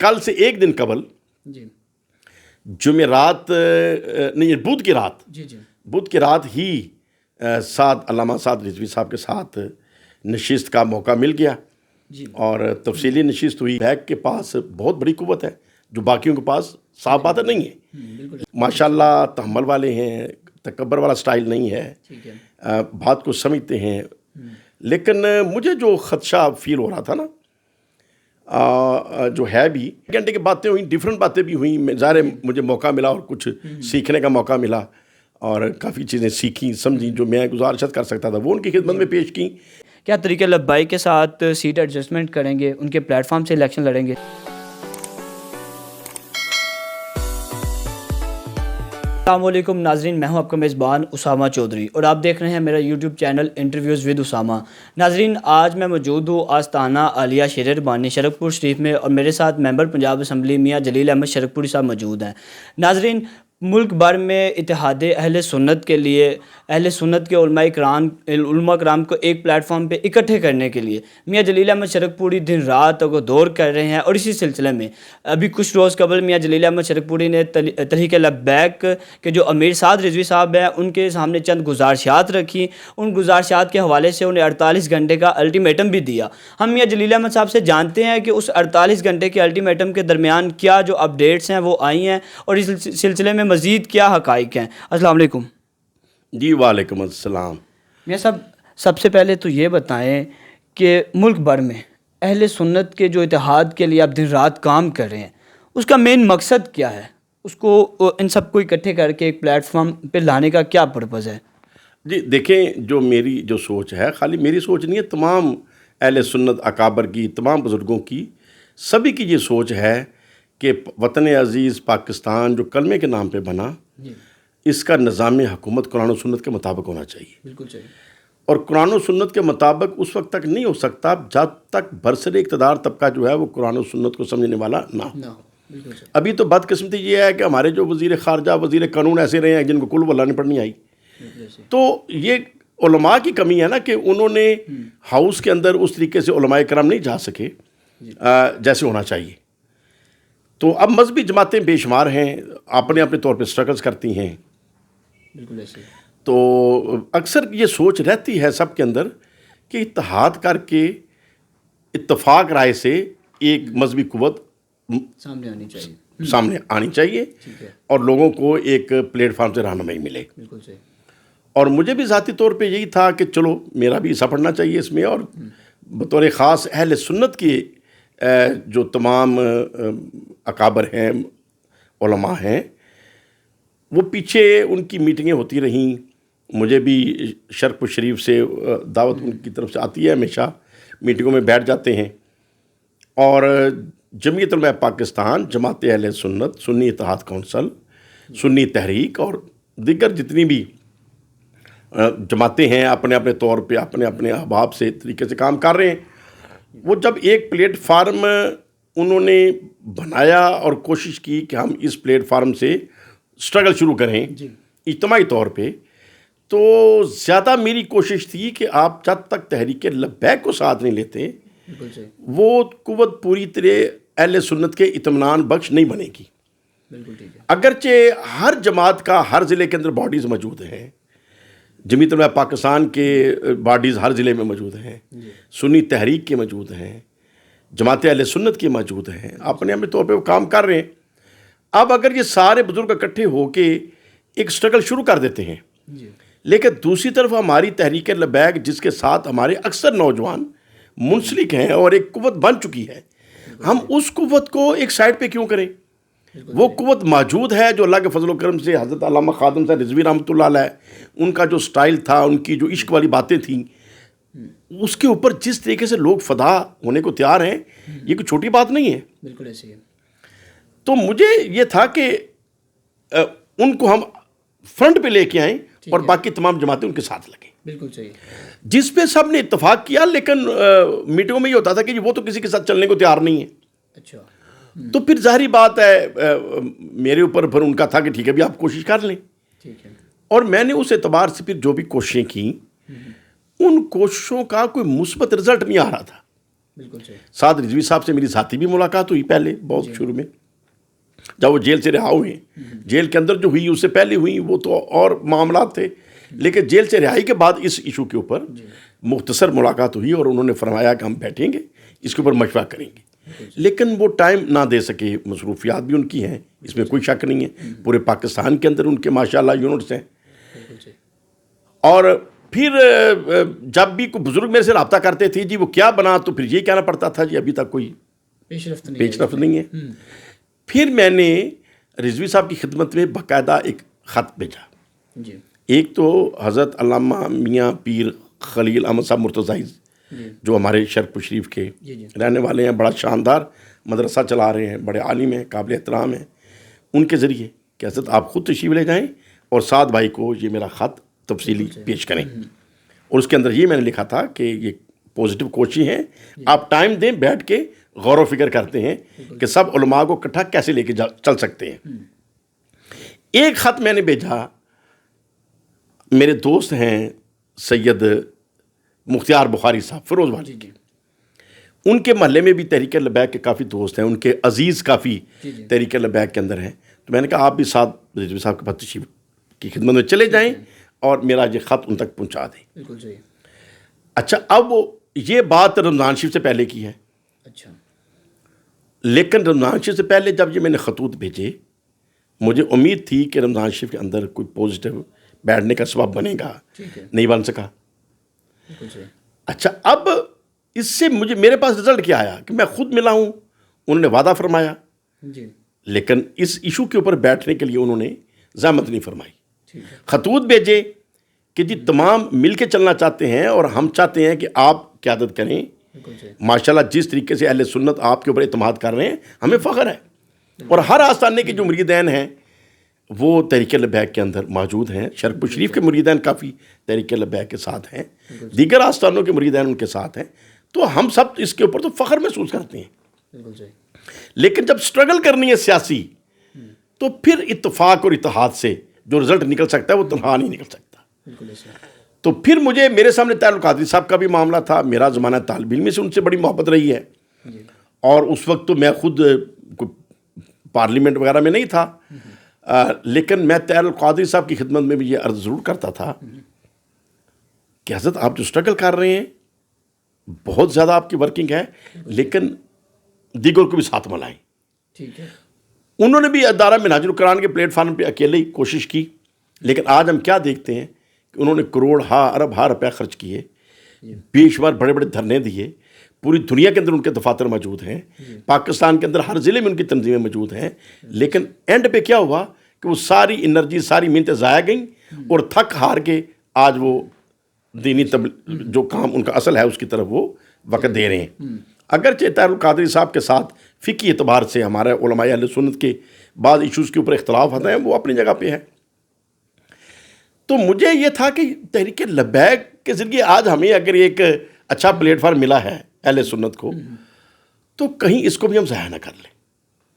کل سے ایک دن قبل جی جمعرات نہیں بدھ کی رات جی جی بدھ کی رات ہی علامہ سعد رضوی صاحب کے ساتھ نشست کا موقع مل گیا جی اور تفصیلی نشست ہوئی. بیک کے پاس بہت بڑی قوت ہے جو باقیوں کے پاس صاف بات نہیں ہے. بالکل ماشاءاللہ تحمل والے ہیں, تکبر والا سٹائل نہیں ہے, ٹھیک ہے. بات کو سمجھتے ہیں. لیکن مجھے جو خدشہ فیل ہو رہا تھا نا, جو ہے بھی گھنٹے کی باتیں ہوئیں, ڈیفرنٹ باتیں بھی ہوئیں. ظاہر ہے مجھے موقع ملا اور کچھ سیکھنے کا موقع ملا اور کافی چیزیں سیکھیں سمجھیں جو میں گزارشت کر سکتا تھا وہ ان کی خدمت میں پیش کی. کیا طریقہ لبائی کے ساتھ سیٹ ایڈجسٹمنٹ کریں گے, ان کے پلیٹ فارم سے الیکشن لڑیں گے؟ السلام علیکم ناظرین, میں ہوں آپ کا میزبان اسامہ چودھری اور آپ دیکھ رہے ہیں میرا YouTube channel interviews with Usama. ناظرین, آج میں موجود ہوں آستانہ عالیہ شیر ربانی شرک پور شریف میں اور میرے ساتھ ممبر پنجاب اسمبلی میاں جلیل احمد شرک پوری صاحب موجود ہیں. ناظرین, ملک بھر میں اتحاد اہل سنت کے لیے اہل سنت کے علماء کرام کو ایک پلیٹ فارم پہ اکٹھے کرنے کے لیے میاں جلیل احمد شرک پوری دن رات کو دور کر رہے ہیں. اور اسی سلسلے میں ابھی کچھ روز قبل میاں جلیل احمد شرک پوری نے تحریک لبیک کے جو امیر سعد رضوی صاحب ہیں ان کے سامنے چند گزارشات رکھی. ان گزارشات کے حوالے سے انہیں 48 گھنٹے کا الٹیمیٹم بھی دیا. ہم میاں جلیل احمد صاحب سے جانتے ہیں کہ اس 48 گھنٹے کے الٹیمیٹم کے درمیان کیا جو اپڈیٹس ہیں وہ آئی ہیں اور اس سلسلے میں مزید کیا حقائق ہیں. السلام علیکم. جی وعلیکم السلام. میاں صاحب, سب سے پہلے تو یہ بتائیں کہ ملک بھر میں اہل سنت کے جو اتحاد کے لیے آپ دن رات کام کر رہے ہیں اس کا مین مقصد کیا ہے؟ اس کو ان سب کو اکٹھے کر کے ایک پلیٹ فارم پہ لانے کا کیا پرپز ہے؟ جی دیکھیں, جو میری جو سوچ ہے, خالی میری سوچ نہیں ہے, تمام اہل سنت اکابر کی, تمام بزرگوں کی, سبھی کی یہ سوچ ہے کہ وطن عزیز پاکستان جو کلمے کے نام پہ بنا, اس کا نظام حکومت قرآن و سنت کے مطابق ہونا چاہیے. بالکل صحیح. اور قرآن و سنت کے مطابق اس وقت تک نہیں ہو سکتا جب تک برسر اقتدار طبقہ جو ہے وہ قرآن و سنت کو سمجھنے والا نہ ہو. ابھی تو بدقسمتی یہ ہے کہ ہمارے جو وزیر خارجہ, وزیر قانون ایسے رہے ہیں جن کو کل واللہ نہیں پڑھنی آئی. تو یہ علماء کی کمی ہے نا کہ انہوں نے ہاؤس کے اندر اس طریقے سے علماء کرام نہیں جا سکے جیسے ہونا چاہیے. تو اب مذہبی جماعتیں بے شمار ہیں, اپنے اپنے طور پہ سٹرگلز کرتی ہیں. بالکل ایسے. تو اکثر یہ سوچ رہتی ہے سب کے اندر کہ اتحاد کر کے اتفاق رائے سے ایک مذہبی قوت سامنے آنی چاہیے اور لوگوں کو ایک پلیٹ فارم سے رہنمائی ملے. بالکل صحیح. اور مجھے بھی ذاتی طور پہ یہی تھا کہ چلو میرا بھی حصہ پڑنا چاہیے اس میں, اور بطور خاص اہل سنت کی جو تمام اکابر ہیں, علماء ہیں, وہ پیچھے ان کی میٹنگیں ہوتی رہیں. مجھے بھی شرک شریف سے دعوت ان کی طرف سے آتی ہے, ہمیشہ میٹنگوں میں بیٹھ جاتے ہیں. اور جمعیت علماء پاکستان, جماعت اہل سنت, سنی اتحاد کونسل, سنی تحریک اور دیگر جتنی بھی جماعتیں ہیں اپنے اپنے طور پہ اپنے اپنے احباب سے طریقے سے کام کر رہے ہیں. وہ جب ایک پلیٹ فارم انہوں نے بنایا اور کوشش کی کہ ہم اس پلیٹ فارم سے سٹرگل شروع کریں اجتماعی طور پہ, تو زیادہ میری کوشش تھی کہ آپ جب تک تحریک لبیک کو ساتھ نہیں لیتے وہ قوت پوری طرح اہل سنت کے اطمینان بخش نہیں بنے گی. اگرچہ ہر جماعت کا ہر ضلع کے اندر باڈیز موجود ہیں, جمعیت علماء پاکستان کے باڈیز ہر ضلع میں موجود ہیں, سنی تحریک کے موجود ہیں, جماعت اہل سنت کے موجود ہیں, اپنے اپنے طور پہ وہ کام کر رہے ہیں. اب اگر یہ سارے بزرگ اکٹھے ہو کے ایک سٹرگل شروع کر دیتے ہیں, لیکن دوسری طرف ہماری تحریک لبیک جس کے ساتھ ہمارے اکثر نوجوان منسلک ہیں اور ایک قوت بن چکی ہے, ہم اس قوت کو ایک سائڈ پہ کیوں کریں؟ وہ قوت موجود ہے جو اللہ کے فضل و کرم سے حضرت علامہ خادم صاحب رضوی رحمۃ اللہ علیہ, ان کا جو سٹائل تھا, ان کی جو عشق والی باتیں تھیں, اس کے اوپر جس طریقے سے لوگ فدا ہونے کو تیار ہیں, یہ کوئی چھوٹی بات نہیں ہے. بالکل ایسے ہے. تو مجھے یہ تھا کہ ان کو ہم فرنٹ پہ لے کے آئیں اور باقی تمام جماعتیں ان کے ساتھ لگیں. بالکل صحیح. جس پہ سب نے اتفاق کیا, لیکن میٹنگوں میں یہ ہوتا تھا کہ وہ تو کسی کے ساتھ چلنے کو تیار نہیں ہے. اچھا. تو پھر ظاہری بات ہے میرے اوپر پھر ان کا تھا کہ ٹھیک ہے بھی آپ کوشش کر لیں. اور میں نے اس اعتبار سے پھر جو بھی کوششیں کی, ان کوششوں کا کوئی مثبت رزلٹ نہیں آ رہا تھا. بالکل صحیح. سعد رضوی صاحب سے میری ذاتی بھی ملاقات ہوئی پہلے بہت شروع میں، جب وہ جیل سے رہا ہوئے. جیل کے اندر جو ہوئی اس سے پہلے ہوئی وہ تو اور معاملات تھے، لیکن جیل سے رہائی کے بعد اس ایشو کے اوپر مختصر ملاقات ہوئی اور انہوں نے فرمایا کہ ہم بیٹھیں گے اس کے اوپر مشورہ کریں گے. لیکن وہ ٹائم نہ دے سکے، مصروفیات بھی ان کی ہیں، اس میں کوئی شک نہیں ہے. پورے پاکستان کے اندر ان کے ماشاءاللہ یونٹس ہیں. اور پھر جب بھی کوئی بزرگ میرے سے رابطہ کرتے تھے جی وہ کیا بنا، تو پھر یہ کہنا پڑتا تھا جی ابھی تک کوئی پیش رفت نہیں ہے. پھر میں نے رضوی صاحب کی خدمت میں باقاعدہ ایک خط بھیجا. ایک تو حضرت علامہ میاں پیر خلیل احمد صاحب مرتضی جو ہمارے شرق شریف کے رہنے والے ہیں، بڑا شاندار مدرسہ چلا رہے ہیں، بڑے عالم ہیں، قابل احترام ہیں. ان کے ذریعے کہ حضرت آپ خود تشریف لے جائیں اور سعد بھائی کو یہ میرا خط تفصیلی پیش کریں. اور اس کے اندر یہ میں نے لکھا تھا کہ یہ پازیٹیو کوچی ہیں، آپ ٹائم دیں، بیٹھ کے غور و فکر کرتے ہیں کہ سب علماء کو اکٹھا کیسے لے کے چل سکتے ہیں. ایک خط میں نے بھیجا، میرے دوست ہیں سید مختار بخاری صاحب فیروز والی کے، ان کے محلے میں بھی تحریک لبیک کے کافی دوست ہیں، ان کے عزیز کافی تحریک لبیک کے اندر ہیں. تو میں نے کہا آپ بھی سعد رضوی صاحب کے پاس تشریف کی خدمت میں چلے جائیں اور میرا یہ خط ان تک پہنچا دیں. بالکل صحیح. اچھا، اب یہ بات رمضان شریف سے پہلے کی ہے. اچھا. لیکن رمضان شریف سے پہلے جب یہ میں نے خطوط بھیجے، مجھے امید تھی کہ رمضان شریف کے اندر کوئی پازیٹیو بیٹھنے کا سبب بنے گا، نہیں بن سکا. اچھا، اب اس سے میرے پاس رزلٹ کیا آیا کہ میں خود ملا ہوں، انہوں نے وعدہ فرمایا، لیکن اس ایشو کے اوپر بیٹھنے کے لیے انہوں نے زحمت نہیں فرمائی. خطوط بھیجے کہ جی تمام مل کے چلنا چاہتے ہیں اور ہم چاہتے ہیں کہ آپ قیادت کریں. ماشاءاللہ جس طریقے سے اہل سنت آپ کے اوپر اعتماد کر رہے ہیں ہمیں فخر ہے. اور ہر آستانے کے جو مریدین ہیں وہ تحریک لبیک کے اندر موجود ہیں. شرق شریف کے مریدین کافی تحریک لبیک کے ساتھ ہیں، دیگر آستانوں کے مریدین ان کے ساتھ ہیں. تو ہم سب اس کے اوپر تو فخر محسوس کرتے ہیں. لیکن جب سٹرگل کرنی ہے سیاسی، تو پھر اتفاق اور اتحاد سے جو رزلٹ نکل سکتا ہے وہ تنہا نہیں نکل سکتا. تو پھر میرے سامنے طاہر القادری صاحب کا بھی معاملہ تھا. میرا زمانہ طالب علمی سے ان سے بڑی محبت رہی ہے، اور اس وقت تو میں خود پارلیمنٹ وغیرہ میں نہیں تھا، لیکن میں طاہر القادری صاحب کی خدمت میں بھی یہ عرض ضرور کرتا تھا کہ حضرت آپ جو سٹرگل کر رہے ہیں بہت زیادہ آپ کی ورکنگ ہے، لیکن دیگر کو بھی ساتھ ملائیں. انہوں نے بھی ادارہ منہاج القرآن کے پلیٹ فارم پہ اکیلے ہی کوشش کی، لیکن آج ہم کیا دیکھتے ہیں کہ انہوں نے کروڑ ارب روپے خرچ کیے، بے شمار بڑے بڑے دھرنے دیے. پوری دنیا کے اندر ان کے دفاتر موجود ہیں، پاکستان کے اندر ہر ضلع میں ان کی تنظیمیں موجود ہیں. لیکن اینڈ پہ کیا ہوا کہ وہ ساری انرجی، ساری محنتیں ضائع گئیں، اور تھک ہار کے آج وہ دینی جو کام ان کا اصل ہے اس کی طرف وہ وقت دے رہے ہیں. اگرچہ طاہر القادری صاحب کے ساتھ فقہی اعتبار سے ہمارے علماء اہل سنت کے بعض ایشوز کے اوپر اختلاف ہوتے ہیں، وہ اپنی جگہ پہ ہے. تو مجھے یہ تھا کہ تحریک لبیک کے ذریعے آج ہمیں اگر ایک اچھا پلیٹ فارم ملا ہے اہل سنت کو، تو کہیں اس کو بھی ہم ضائع نہ کر لیں.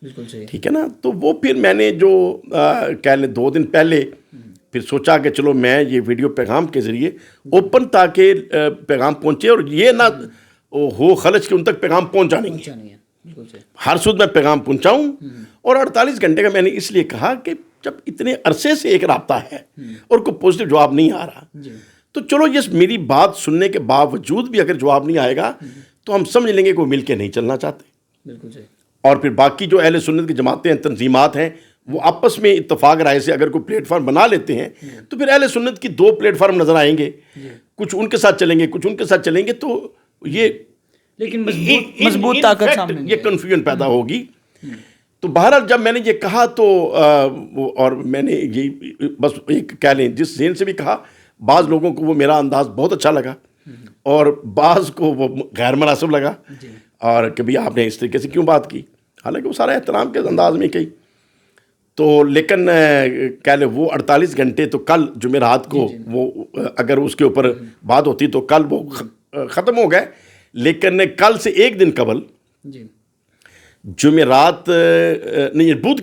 بالکل صحیح. ٹھیک ہے نا. تو وہ پھر میں نے جو کہہ لیں 2 دن پہلے پھر سوچا کہ چلو میں یہ ویڈیو پیغام کے ذریعے اوپن تاکہ پیغام پہنچے اور یہ نہ ہو خلچ کہ ان تک پیغام پہنچا نہیں ہے. ہر صورت میں پیغام پہنچاؤں. اور 48 گھنٹے کا میں نے اس لیے کہا کہ جب اتنے عرصے سے ایک رابطہ ہے اور کوئی پازیٹیو جواب نہیں آ رہا، تو چلو یہ میری بات سننے کے باوجود بھی اگر جواب نہیں آئے گا تو ہم سمجھ لیں گے کہ وہ مل کے نہیں چلنا چاہتے. بالکل صحیح. اور پھر باقی جو اہل سنت کی جماعتیں ہیں، تنظیمات ہیں، وہ آپس میں اتفاق رائے سے اگر کوئی پلیٹ فارم بنا لیتے ہیں تو پھر اہل سنت کی 2 پلیٹ فارم نظر آئیں گے. کچھ ان کے ساتھ چلیں گے، کچھ ان کے ساتھ چلیں گے، تو یہ لیکن مضبوط طاقت سامنے یہ کنفیوژن پیدا ہوگی. تو بہرحال جب میں نے یہ کہا تو اور میں نے یہ بس ایک کہہ لیں جس ذہن سے بھی کہا، بعض لوگوں کو وہ میرا انداز بہت اچھا لگا اور بعض کو وہ غیر مناسب لگا، اور کہ بھی آپ نے اس طریقے سے کیوں بات کی، حالانکہ وہ سارا احترام کے انداز میں کہی. تو لیکن کہہ لیں وہ 48 گھنٹے تو کل جمعرات کو وہ اگر اس کے اوپر بات ہوتی تو کل وہ ختم ہو گئے. لیکن کل سے 1 دن قبل جمعرات نہیں بدھ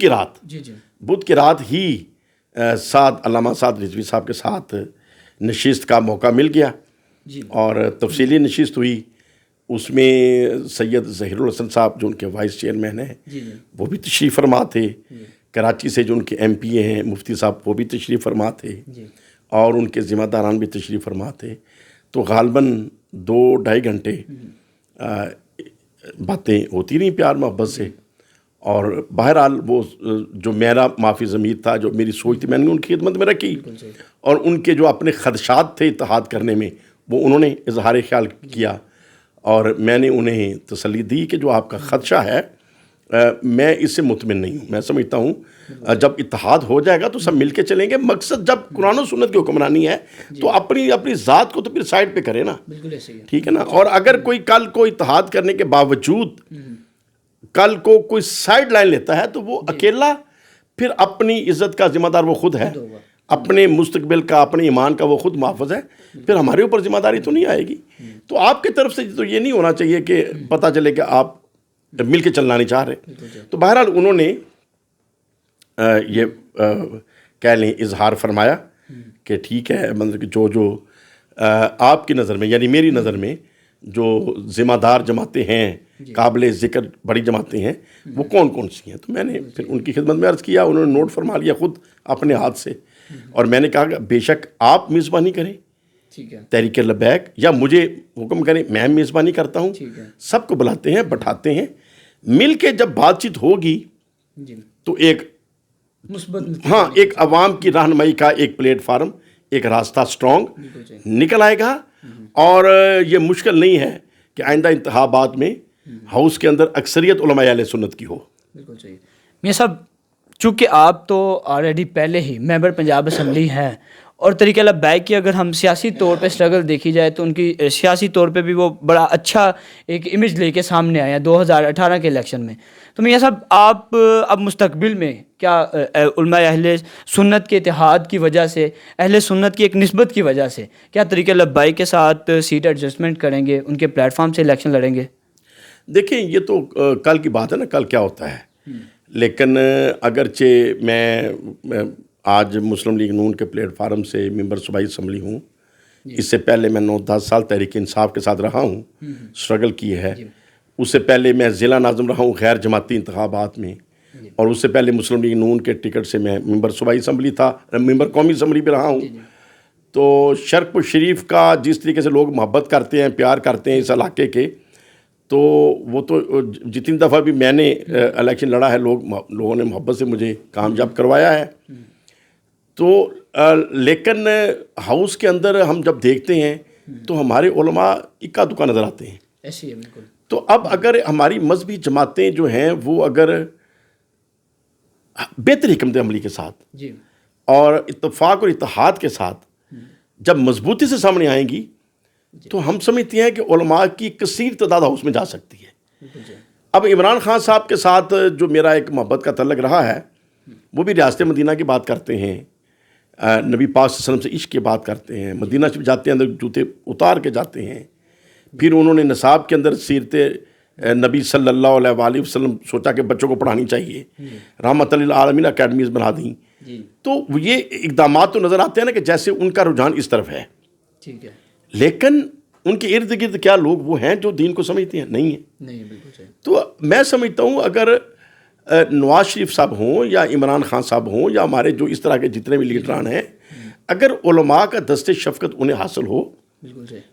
کی رات ہی علامہ سعد رضوی صاحب کے ساتھ نشست کا موقع مل گیا، اور تفصیلی نشست ہوئی. اس میں سید ظہیر الحسن صاحب جو ان کے وائس چیئرمین ہیں وہ بھی تشریف فرما تھے. کراچی سے جو ان کے ایم پی ہیں مفتی صاحب وہ بھی تشریف فرما تھے, اور ان کے ذمہ داران بھی تشریف فرما تھے. تو غالباً 2-2.5 گھنٹے باتیں ہوتی رہیں پیار محبت سے. اور بہرحال وہ جو میرا معافی ضمیر تھا, جو میری سوچ تھی, میں نے ان کی خدمت میں رکھی, اور ان کے جو اپنے خدشات تھے اتحاد کرنے میں وہ انہوں نے اظہار خیال کیا, اور میں نے انہیں تسلی دی کہ جو آپ کا خدشہ ہے میں اس سے مطمئن نہیں ہوں. میں سمجھتا ہوں جب اتحاد ہو جائے گا تو سب مل کے چلیں گے. مقصد جب قرآن و سنت کی حکمرانی ہے تو اپنی ذات کو تو پھر سائڈ پہ کرے نا, ٹھیک ہے نا. اور اگر کوئی کل کو اتحاد کرنے کے باوجود کل کو کوئی سائڈ لائن لیتا ہے تو وہ اکیلا پھر اپنی عزت کا ذمہ دار وہ خود ہے, اپنے مستقبل کا, اپنے ایمان کا وہ خود محافظ ہے. پھر ہمارے اوپر ذمہ داری تو نہیں آئے گی. تو آپ کی طرف سے تو یہ نہیں ہونا چاہیے کہ پتہ چلے کہ آپ مل کے چلنا نہیں چاہ رہے. تو بہرحال انہوں نے یہ کہہ لیں اظہار فرمایا کہ ٹھیک ہے, مطلب کہ جو آپ کی نظر میں یعنی میری نظر میں جو ذمہ دار جماعتیں ہیں, قابل ذکر بڑی جماعتیں ہیں, وہ کون کون سی ہیں. تو میں نے پھر ان کی خدمت میں عرض کیا, انہوں نے نوٹ فرما لیا خود اپنے ہاتھ سے, اور میں نے کہا کہ بے شک آپ میزبانی کریں تحریک لبیک, یا مجھے حکم کریں, میں میزبانی کرتا ہوں. سب کو بلاتے ہیں, بٹھاتے ہیں, مل کے جب بات چیت ہوگی تو ایک ایک عوام کی رہنمائی کا ایک پلیٹ فارم, ایک راستہ سٹرونگ نکل آئے گا. اور یہ مشکل نہیں ہے کہ آئندہ انتخابات میں ہاؤس کے اندر اکثریت علماء اہل سنت کی ہو. بالکل صحیح. میاں صاحب, چونکہ آپ تو آلریڈی پہلے ہی ممبر پنجاب اسمبلی ہیں, اور طریقہ لبیک کی اگر ہم سیاسی طور پہ اسٹرگل دیکھی جائے تو ان کی سیاسی طور پہ بھی وہ بڑا اچھا ایک امیج لے کے سامنے آیا 2018 کے الیکشن میں. تو میاں صاحب, آپ اب مستقبل میں کیا علماء اہل سنت کے اتحاد کی وجہ سے, اہل سنت کی ایک نسبت کی وجہ سے, کیا طریقہ لبیک کے ساتھ سیٹ ایڈجسٹمنٹ کریں گے, ان کے پلیٹ فارم سے الیکشن لڑیں گے؟ دیکھیں, یہ تو کل کی بات ہے نا, کل کیا ہوتا ہے. لیکن اگرچہ میں آج مسلم لیگ نون کے پلیٹ فارم سے ممبر صوبائی اسمبلی ہوں, اس سے پہلے میں 9-10 سال تحریک انصاف کے ساتھ رہا ہوں, اسٹرگل کی ہے. اس سے پہلے میں ضلع ناظم رہا ہوں غیر جماعتی انتخابات میں, اور اس سے پہلے مسلم لیگ نون کے ٹکٹ سے میں ممبر صوبائی اسمبلی تھا, ممبر قومی اسمبلی بھی رہا ہوں. تو شرق شریف کا جس طریقے سے لوگ محبت کرتے ہیں, پیار کرتے ہیں اس علاقے کے, تو وہ تو جتنی دفعہ بھی میں نے الیکشن لڑا ہے لوگوں نے محبت سے مجھے کامیاب کروایا ہے. تو لیکن ہاؤس کے اندر ہم جب دیکھتے ہیں تو ہمارے علماء اکا دکا نظر آتے ہیں. ایسی ہے بالکل. تو اب اگر ہماری مذہبی جماعتیں جو ہیں وہ اگر بہتر حکمت عملی کے ساتھ اور اتفاق اور اتحاد کے ساتھ جب مضبوطی سے سامنے آئیں گی تو ہم سمجھتے ہیں کہ علماء کی کثیر تعداد ہاؤس میں جا سکتی ہے. اب عمران خان صاحب کے ساتھ جو میرا ایک محبت کا تعلق رہا ہے, وہ بھی ریاست مدینہ کی بات کرتے ہیں, نبی پاک صلی اللہ علیہ وسلم سے عشق کی بات کرتے ہیں, مدینہ شریف جاتے ہیں اندر جوتے اتار کے جاتے ہیں. پھر انہوں نے نصاب کے اندر سیرت نبی صلی اللہ علیہ وآلہ وسلم سوچا کہ بچوں کو پڑھانی چاہیے, رحمت للعالمین اکیڈمیز بنا دیں. تو یہ اقدامات تو نظر آتے ہیں نا کہ جیسے ان کا رجحان اس طرف ہے. ٹھیک ہے. لیکن ان کے ارد گرد کیا لوگ وہ ہیں جو دین کو سمجھتے ہیں؟ نہیں ہیں. نہیں, بالکل صحیح. تو میں سمجھتا ہوں اگر نواز شریف صاحب ہوں یا عمران خان صاحب ہوں یا ہمارے جو اس طرح کے جتنے بھی لیڈران ہیں, اگر علماء کا دست شفقت انہیں حاصل ہو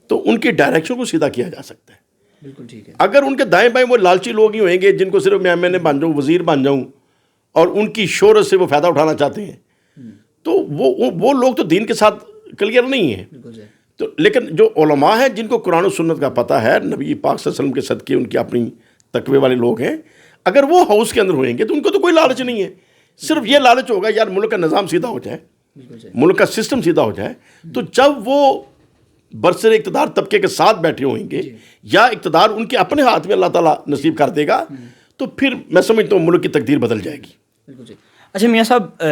تو ان کی ڈائریکشن کو سیدھا کیا جا سکتا ہے. بالکل ٹھیک ہے. اگر ان کے دائیں بائیں وہ لالچی لوگ ہی ہوئیں گے جن کو صرف میں MNA بن جاؤں, وزیر بن جاؤں, اور ان کی شہرت سے وہ فائدہ اٹھانا چاہتے ہیں, تو وہ لوگ تو دین کے ساتھ کلیئر نہیں ہیں. تو لیکن جو علماء ہیں جن کو قرآن و سنت کا پتہ ہے, نبی پاک صلی اللہ علیہ وسلم کے صدقے ان کی اپنی تقوی والے لوگ ہیں, اگر وہ ہاؤس کے اندر ہوئیں گے تو ان کو تو کوئی لالچ نہیں ہے. صرف یہ لالچ ہوگا یار ملک کا نظام سیدھا ہو جائے, ملک کا سسٹم سیدھا ہو جائے. تو جب وہ برسر اقتدار طبقے کے ساتھ بیٹھے ہوئیں گے یا اقتدار ان کے اپنے ہاتھ میں اللہ تعالیٰ نصیب کر دے گا, تو پھر میں سمجھتا ہوں ملک کی تقدیر بدل جائے گی. اچھا میاں صاحب،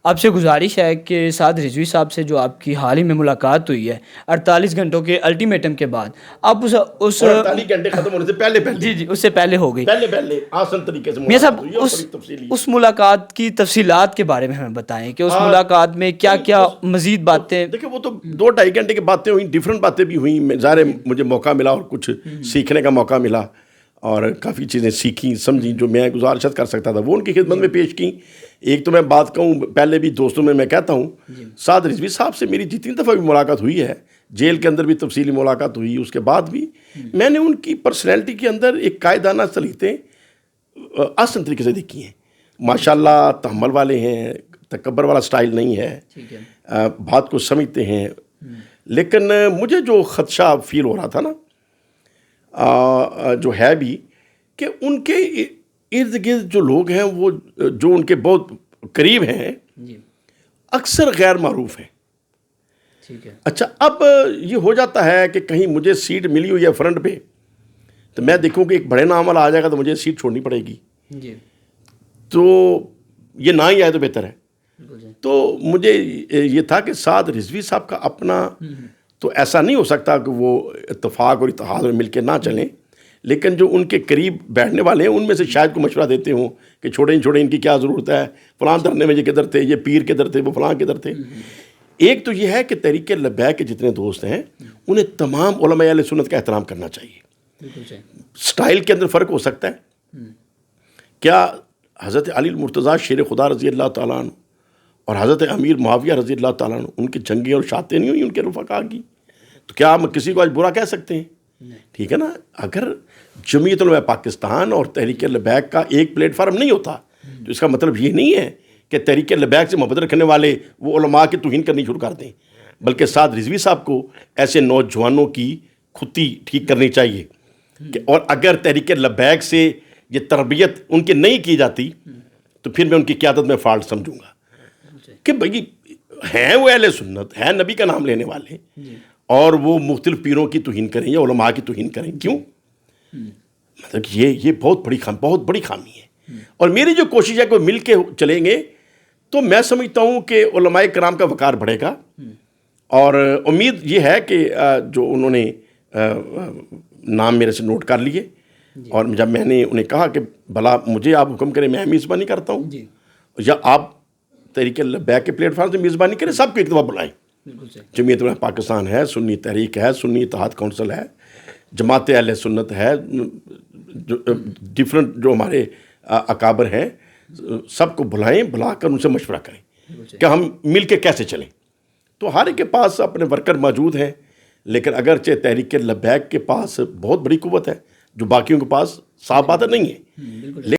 آپ سے گزارش ہے کہ سعد رضوی صاحب سے جو آپ کی حال ہی میں ملاقات ہوئی ہے 48 گھنٹوں کے الٹیمیٹم کے بعد، آپ اس 48 گھنٹے ختم ہونے سے پہلے جی جی اس سے پہلے ہو گئی، پہلے آسان طریقے سے میاں صاحب ہوئی اور بڑی تفصیلی اس ملاقات کی تفصیلات کے بارے میں ہمیں بتائیں کہ اس ملاقات میں کیا کیا مزید باتیں. دیکھیں وہ تو 2-2.5 گھنٹے کی باتیں ہوئیں، ڈیفرنٹ باتیں بھی ہوئیں، ظاہر ہے مجھے موقع ملا اور کچھ سیکھنے کا موقع ملا اور کافی چیزیں سیکھیں سمجھیں جو میں گزارشت کر سکتا تھا وہ ان کی خدمت میں پیش کیں. ایک تو میں بات کہوں، پہلے بھی دوستوں میں کہتا ہوں، سعد رضوی صاحب سے میری جتنی دفعہ بھی ملاقات ہوئی ہے، جیل کے اندر بھی تفصیلی ملاقات ہوئی، اس کے بعد بھی میں نے ان کی پرسنالٹی کے اندر ایک قائدانہ صلاحیتیں آسان طریقے سے دیکھی ہیں. ماشاءاللہ تحمل والے ہیں، تکبر والا سٹائل نہیں ہے، بات کو سمجھتے ہیں. لیکن مجھے جو خدشہ فیل ہو رہا تھا نا، جو ہے بھی کہ ان کے ارد گرد جو لوگ ہیں وہ جو ان کے بہت قریب ہیں اکثر غیر معروف ہیں. اچھا اب یہ ہو جاتا ہے کہ کہیں مجھے سیٹ ملی ہوئی ہے فرنٹ پہ تو میں دیکھوں کہ ایک بڑے نام والا آ جائے گا تو مجھے سیٹ چھوڑنی پڑے گی، تو یہ نہ ہی آئے تو بہتر ہے. تو مجھے یہ تھا کہ سعد رضوی صاحب کا اپنا تو ایسا نہیں ہو سکتا کہ وہ اتفاق اور اتحاد میں مل کے نہ چلیں، لیکن جو ان کے قریب بیٹھنے والے ہیں ان میں سے شاید کو مشورہ دیتے ہوں کہ چھوڑیں ان کی کیا ضرورت ہے، فلاں دھرنے میں یہ کدھر تھے، یہ پیر کدھر تھے، وہ فلاں کدھر تھے. ایک تو یہ ہے کہ تحریک لبیک کے جتنے دوست ہیں انہیں تمام علماء اہل سنت کا احترام کرنا چاہیے. سٹائل کے اندر فرق ہو سکتا ہے، کیا حضرت علی المرتضیٰ شیر خدا رضی اللہ تعالیٰ عنہ اور حضرت امیر معاویہ رضی اللہ تعالیٰ عنہ ان کی جنگیں اور شاتیں نہیں ہوئی ان کے رفقا کی؟ تو کیا ہم کسی کو آج برا کہہ سکتے ہیں؟ ٹھیک ہے نا. اگر جمعیت علماء پاکستان اور تحریک لبیک کا ایک پلیٹ فارم نہیں ہوتا تو اس کا مطلب یہ نہیں ہے کہ تحریک لبیک سے محبت رکھنے والے وہ علماء کی توہین کرنی شروع کر دیں، بلکہ سعد رضوی صاحب کو ایسے نوجوانوں کی خودی ٹھیک کرنی چاہیے. اور اگر تحریک لبیک سے یہ تربیت ان کی نہیں کی جاتی تو پھر میں ان کی قیادت میں فالٹ سمجھوں گا کہ بھئی ہیں وہ اہل سنت، ہیں نبی کا نام لینے والے، اور وہ مختلف پیروں کی توہین کریں یا علماء کی توہین کریں. کیوں؟ مطلب یہ بہت بڑی خامی ہے. اور میری جو کوشش ہے کہ وہ مل کے چلیں گے تو میں سمجھتا ہوں کہ علماء کرام کا وقار بڑھے گا. اور امید یہ ہے کہ جو انہوں نے نام میرے سے نوٹ کر لیے، اور جب میں نے انہیں کہا کہ بھلا مجھے آپ حکم کریں میں میزبانی کرتا ہوں یا آپ تحریک لبیک کے پلیٹ فارم سے میزبانی کریں، سب کو ایک دفعہ بلائیں. جمعیت علماء پاکستان ہے، سنی تحریک ہے، سنی اتحاد کونسل ہے، جماعت اہل سنت ہے، ڈفرنٹ جو ہمارے اکابر ہیں، سب کو بلائیں، بلا کر ان سے مشورہ کریں کہ ہم مل کے کیسے چلیں. تو ہر ایک کے پاس اپنے ورکر موجود ہیں، لیکن اگرچہ تحریک لبیک کے پاس بہت بڑی قوت ہے جو باقیوں کے پاس صاف بات نہیں ہے.